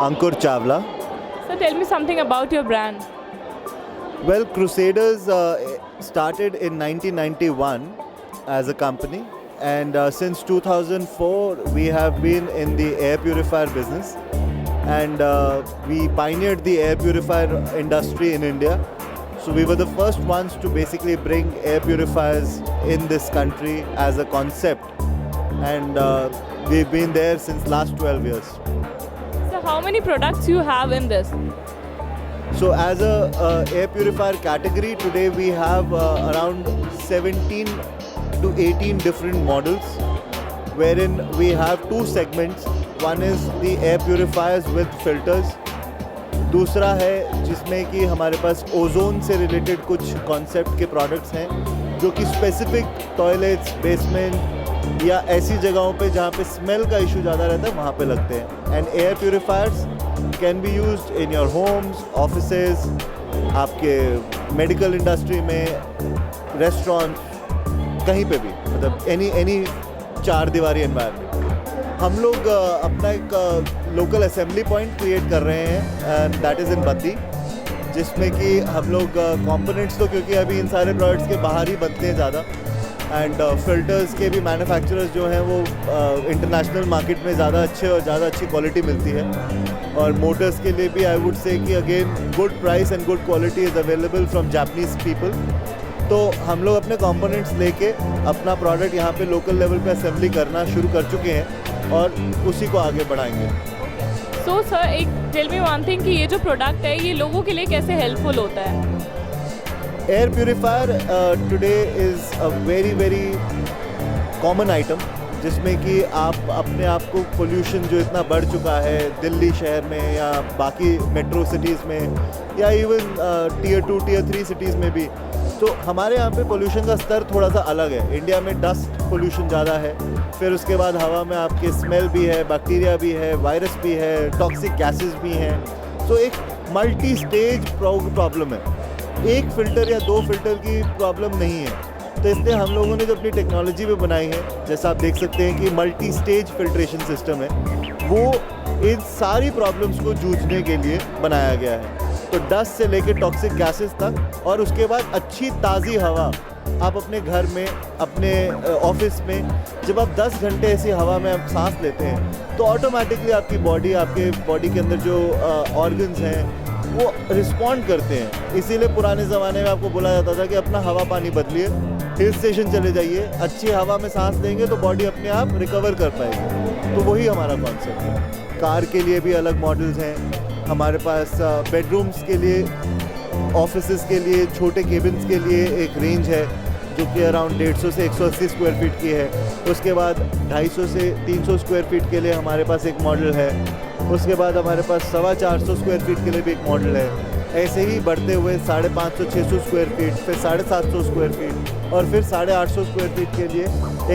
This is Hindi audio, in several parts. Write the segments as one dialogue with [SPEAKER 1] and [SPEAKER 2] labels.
[SPEAKER 1] Ankur Chawla.
[SPEAKER 2] So tell me something about your brand.
[SPEAKER 1] Well, Crusaders started in 1991 as a company, and since 2004 we have been in the air purifier business, and we pioneered the air purifier industry in India. So we were the first ones to basically bring air purifiers in this country as a concept, and we've been there since last 12 years.
[SPEAKER 2] So how many products you have in this?
[SPEAKER 1] So as a air purifier category, today we have around 17 to 18 different models, wherein we have two segments. One is the air purifiers with filters. दूसरा है जिसमें कि हमारे पास ओजोन से रिलेटेड कुछ कॉन्सेप्ट के प्रोडक्ट्स हैं जो कि स्पेसिफिक टॉयलेट्स, बेसमेंट या ऐसी जगहों पे जहाँ पे स्मेल का इशू ज़्यादा रहता है वहाँ पे लगते हैं. And air purifiers can be used in your homes, offices, आपके मेडिकल इंडस्ट्री में, रेस्टोरेंट, कहीं पे भी, मतलब एनी चार दीवारी एनवायरनमेंट. हम लोग अपना एक लोकल असेंबली पॉइंट क्रिएट कर रहे हैं, and that is in Baddi, जिसमें कि हम लोग कंपोनेंट्स तो क्योंकि अभी इन सारे प्रोडक्ट्स के बाहर ही बनते हैं ज़्यादा, एंड फिल्टर्स के भी मैन्युफैक्चरर्स जो हैं वो इंटरनेशनल मार्केट में ज़्यादा अच्छे और ज़्यादा अच्छी क्वालिटी मिलती है. और मोटर्स के लिए भी आई वुड से कि again good price and good quality is available from Japanese people. तो हम लोग अपने कंपोनेंट्स लेके अपना प्रोडक्ट यहाँ पे लोकल लेवल पे असेंबली करना शुरू कर चुके हैं और उसी को आगे बढ़ाएंगे.
[SPEAKER 2] सो सर, एक टेल मी वन थिंग कि ये जो प्रोडक्ट है ये लोगों के लिए कैसे हेल्पफुल होता है?
[SPEAKER 1] Air purifier today is a very common item, जिसमें कि आप अपने आप को पोल्यूशन जो इतना बढ़ चुका है दिल्ली शहर में या बाकी मेट्रो सिटीज़ में या इवन टियर 2 टियर 3 सिटीज़ में भी, तो हमारे यहाँ पे पोल्यूशन का स्तर थोड़ा सा अलग है. इंडिया में डस्ट पोल्यूशन ज़्यादा है, फिर उसके बाद हवा में आपके स्मेल भी है, बैक्टीरिया भी है, वायरस भी है, टॉक्सिक गैसेस भी हैं. तो एक मल्टी स्टेज प्रॉब्लम है, एक फ़िल्टर या दो फिल्टर की प्रॉब्लम नहीं है. तो इसलिए हम लोगों ने जो अपनी टेक्नोलॉजी भी बनाई है, जैसा आप देख सकते हैं कि मल्टी स्टेज फिल्ट्रेशन सिस्टम है, वो इन सारी प्रॉब्लम्स को जूझने के लिए बनाया गया है. तो डस्ट से लेके टॉक्सिक गैसेस तक, और उसके बाद अच्छी ताज़ी हवा आप अपने घर में, अपने ऑफिस में, जब आप 10 घंटे ऐसी हवा में आप सांस लेते हैं तो ऑटोमेटिकली आपकी आपके बॉडी के अंदर जो ऑर्गन्स हैं वो रिस्पॉन्ड करते हैं. इसीलिए पुराने ज़माने में आपको बोला जाता था कि अपना हवा पानी बदलिए, हिल स्टेशन चले जाइए, अच्छी हवा में सांस लेंगे तो बॉडी अपने आप रिकवर कर पाएगी. तो वही हमारा कॉन्सेप्ट है. कार के लिए भी अलग मॉडल्स हैं हमारे पास, बेडरूम्स के लिए, ऑफिसेज़ के लिए, छोटे केबिन्स के लिए एक रेंज है जो कि अराउंड 150 से 180 स्क्वायर फीट की है. उसके बाद 250 से 300 स्क्वायर फीट के लिए हमारे पास एक मॉडल है. उसके बाद हमारे पास 450 स्क्वायर फीट के लिए भी एक मॉडल है. ऐसे ही बढ़ते हुए 550-600 स्क्वायर फीट, फिर 750 स्क्वायर फीट, और फिर 850 स्क्वायर फीट के लिए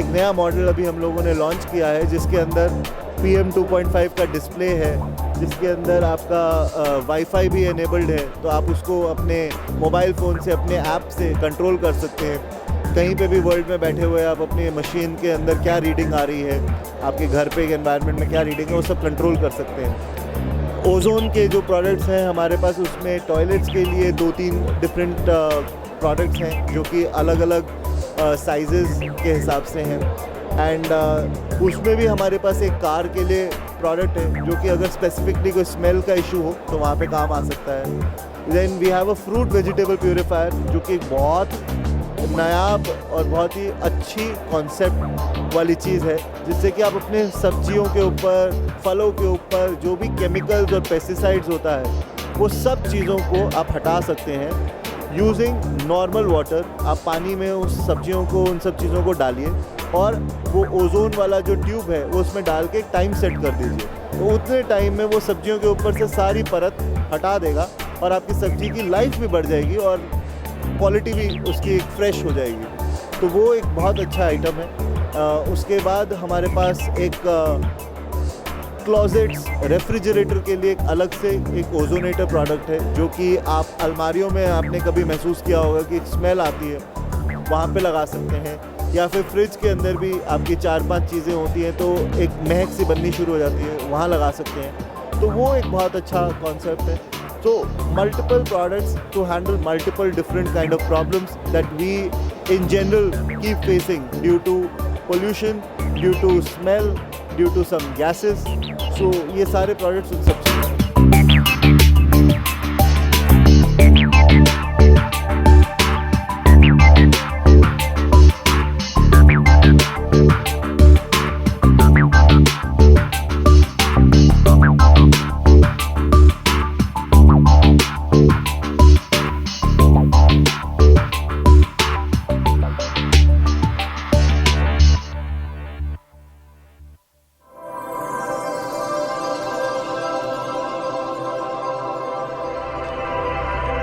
[SPEAKER 1] एक नया मॉडल अभी हम लोगों ने लॉन्च किया है, जिसके अंदर PM 2.5 का डिस्प्ले है, जिसके अंदर आपका वाईफाई भी एनेबल्ड है. तो आप उसको अपने मोबाइल फ़ोन से, अपने ऐप से कंट्रोल कर सकते हैं. कहीं पे भी वर्ल्ड में बैठे हुए आप अपनी मशीन के अंदर क्या रीडिंग आ रही है, आपके घर पे के एनवायरनमेंट में क्या रीडिंग है, वो सब कंट्रोल कर सकते हैं. ओजोन के जो प्रोडक्ट्स हैं हमारे पास, उसमें टॉयलेट्स के लिए 2-3 डिफरेंट प्रोडक्ट्स हैं जो कि अलग अलग साइजेस के हिसाब से हैं. एंड उसमें भी हमारे पास एक कार के लिए प्रोडक्ट है जो कि अगर स्पेसिफिकली कोई स्मेल का इशू हो तो वहाँ पे काम आ सकता है. Then we have a fruit vegetable purifier जो कि बहुत नायाब और बहुत ही अच्छी कॉन्सेप्ट वाली चीज़ है, जिससे कि आप अपने सब्जियों के ऊपर, फलों के ऊपर जो भी केमिकल्स और पेस्टिसाइड्स होता है वो सब चीज़ों को आप हटा सकते हैं यूजिंग नॉर्मल वाटर. आप पानी में उस सब्जियों को, उन सब चीज़ों को डालिए और वो ओजोन वाला जो ट्यूब है वो उसमें डाल के एक टाइम सेट कर दीजिए. तो उतने टाइम में वो सब्जियों के ऊपर से सारी परत हटा देगा और आपकी सब्जी की लाइफ भी बढ़ जाएगी और क्वालिटी भी उसकी फ्रेश हो जाएगी. तो वो एक बहुत अच्छा आइटम है. उसके बाद हमारे पास एक क्लोजेट्स रेफ्रिजरेटर के लिए एक अलग से एक ओजोनेटर प्रोडक्ट है जो कि आप अलमारियों में, आपने कभी महसूस किया होगा कि स्मेल आती है, वहाँ पे लगा सकते हैं. या फिर फ्रिज के अंदर भी आपकी 4-5 चीज़ें होती हैं तो एक महक सी बननी शुरू हो जाती है, वहाँ लगा सकते हैं. तो वो एक बहुत अच्छा कॉन्सेप्ट है. So multiple products to handle multiple different kind of problems that we in general keep facing due to pollution, due to smell, due to some gases. So ये सारे products उन सब से